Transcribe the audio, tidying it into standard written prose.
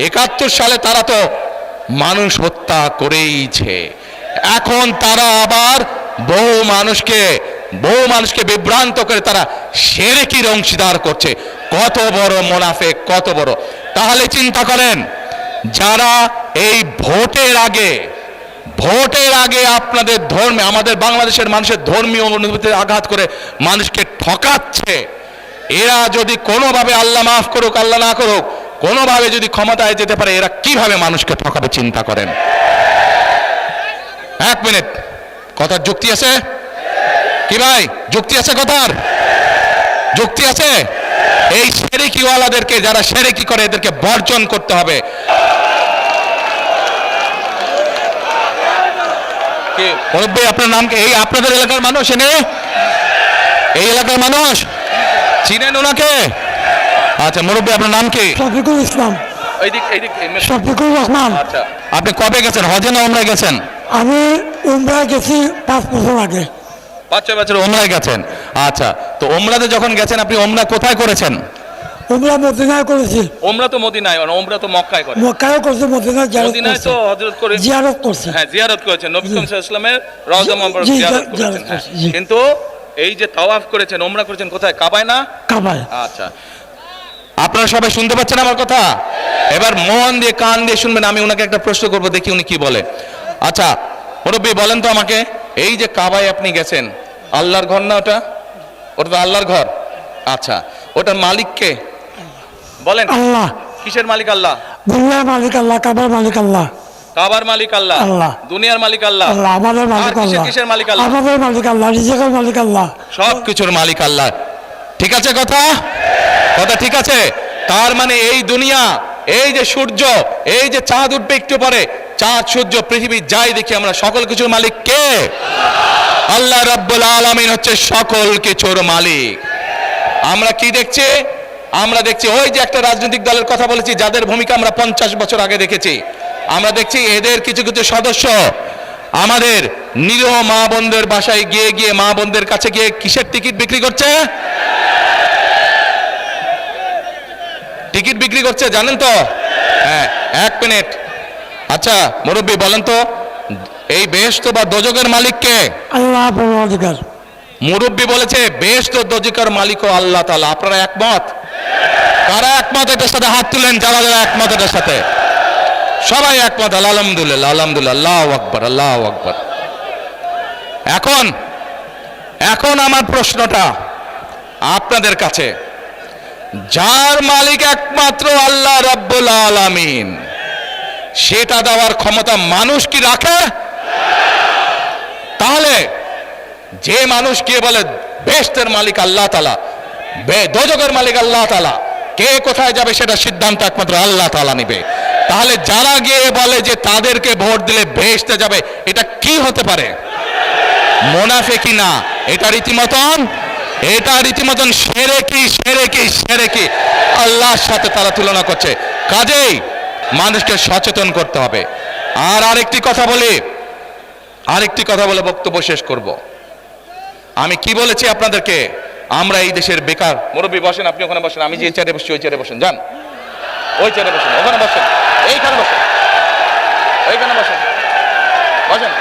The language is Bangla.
71 সালে তারা তো মানুষ হত্যা করেইছে। এখন তারা আবার বহু মানুষকে বিভ্রান্ত করে তারা শিরকির অংশীদার করছে। কত বড় মুনাফিক, কত বড়! তাহলে চিন্তা করেন, যারা এই ভোটের আগে আপনাদের ধর্মে, আমাদের বাংলাদেশের মানুষের ধর্মীয় অনুভূতিতে আঘাত করে মানুষকে ঠকাচ্ছে, এরা যদি কোনোভাবে, আল্লাহ মাফ করুক আল্লাহ না করুক, কোনোভাবে যদি ক্ষমতায় যেতে পারে, এরা কিভাবে মানুষকে ঠকাবে চিন্তা করেন। এক মিনিট, কথার যুক্তি আছে কি ভাই? যুক্তি আছে? কথার যুক্তি আছে? এই শিরকিওয়ালাদেরকে, যারা শিরকি করে, এদেরকে বর্জন করতে হবে। মুরব্বী, আপনার নাম কি? এই আপনাদের এলাকার মানুষ, এই এলাকার মানুষ চিনেন ওনাকে? আচ্ছা মুরব্বী, আপনার নাম কি? শফিকুল ইসলাম। শফিকুর রহমান। আচ্ছা, আপনি কবে গেছেন? হজে না উমরায় গেছেন? আমি উমরায় গেছি 5 বছর আগে। 5 বছর উমরায় গেছেন। আচ্ছা, তো উমরাতে যখন গেছেন, আপনি উমরা কোথায় করেছেন? উমরা মদিনায় করেছি। উমরা তো মদিনায়, উমরা তো মক্কায় করে। মক্কায়ও করছি, মদিনায় মদিনায় তো হযরত করে জিয়ারত করছি। হ্যাঁ, জিয়ারত করেছেন, নবী সাল্লাল্লাহু আলাইহি ওয়াসাল্লামের রওজা মুবারক জিয়ারত করেছেন। কিন্তু এই যে তাওয়াফ করেছেন, উমরা করেছেন কোথায়? কাবায় না? কাবায়। আচ্ছা, আপনারা সবাই শুনতে পাচ্ছেন আমার কথা? এবার মন দিয়ে, কান দিয়ে শুনবেন। আমি ওনাকে একটা প্রশ্ন করব, দেখি উনি কি বলে। আচ্ছা মুরব্বী, বলেন তো আমাকে, এই যে কাবায় আপনি গেছেন, আল্লাহর ঘর না ওটা? ওটা তো আল্লাহর ঘর। আচ্ছা, ওটার মালিক কে বলেন? আল্লাহ। কিসের মালিক? আল্লাহ। দুনিয়ার মালিক আল্লাহ, কাবার মালিক আল্লাহ। কাবার মালিক আল্লাহ, আল্লাহ। দুনিয়ার মালিক আল্লাহ, আল্লাহ। আমাদের মালিক আল্লাহ। কিসের মালিক? আল্লাহ। আমাদের মালিক আল্লাহ, রিজিকের মালিক আল্লাহ, সব কিছুর মালিক আল্লাহ। ঠিক আছে কথা? কথা ঠিক আছে? তার মানে এই দুনিয়া, এই যে সূর্য, এই যে চাঁদ উঠবে একটু পরে, চাঁদ সূর্য পৃথিবী যাই দেখি আমরা, সকল কিছুর মালিক কে? আল্লাহ রাব্বুল আলামিন হচ্ছে সকল কিছুর মালিক। আমরা কি দেখছি? আমরা দেখছি ওই যে একটা রাজনৈতিক দলের কথা বলেছি, যাদের ভূমিকা আমরা 50 বছর আগে দেখেছি। আমরা দেখছি এদের কিছু কিছু সদস্য আমাদের নিরীহ মা বোনদের বাসায় গিয়ে মা বোনদের কাছে গিয়ে কিসের টিকিট বিক্রি করছে? টিকিট বিক্রি করছে, জানেন তো? হ্যাঁ, এক মিনিট। আচ্ছা মুরব্বী, বলেন তো, এই বেহেশত বা দোজখের মালিক কে? আল্লাহ পরওয়ারদিগার। মুরব্বী বলেছে বেহেশত ও দোজখের মালিকও আল্লাহ তাআলা। আপনারা একমত? কারা একমত এটার সাথে হাত তুলেন, যারা যারা একমত এটার সাথে? সবাই একমত, আলহামদুলিল্লাহ, আলহামদুলিল্লাহ, আল্লাহু আকবার, আল্লাহু আকবার। এখন আমার প্রশ্নটা আপনাদের কাছে, যার মালিক একমাত্র আল্লাহ রাব্বুল আলামিন, সেটা দেওয়ার ক্ষমতা মানুষ কি রাখে? তাহলে যে মানুষ গিয়ে বলে বেহেশতের মালিক আল্লাহ তাআলা, দোজখের মালিক আল্লাহ তাআলা, কে কোথায় যাবে সেটা সিদ্ধান্ত একমাত্র আল্লাহ তাআলা নেবে। তাহলে যারা গিয়ে বলে যে তাদেরকে ভোট দিলে বেহেশতে যাবে, এটা কি হতে পারে? মুনাফিকি না, এটা রীতিমতন শিরকি আল্লাহর সাথে তারা তুলনা করছে। কাজেই মানুষকে সচেতন করতে হবে। আর আরেকটি কথা বলে বক্তব্য শেষ করব। আমি কি বলেছি আপনাদেরকে? আমরা এই দেশের বেকার। মুরব্বী বসেন, আপনি ওখানে বসেন, আমি যে চেয়ারে বসছি ওই চেয়ারে বসেন, যান ওই চেয়ারে বসেন, ওখানে বসেন, এইখানে বসেন, এইখানে বসেন, বসেন।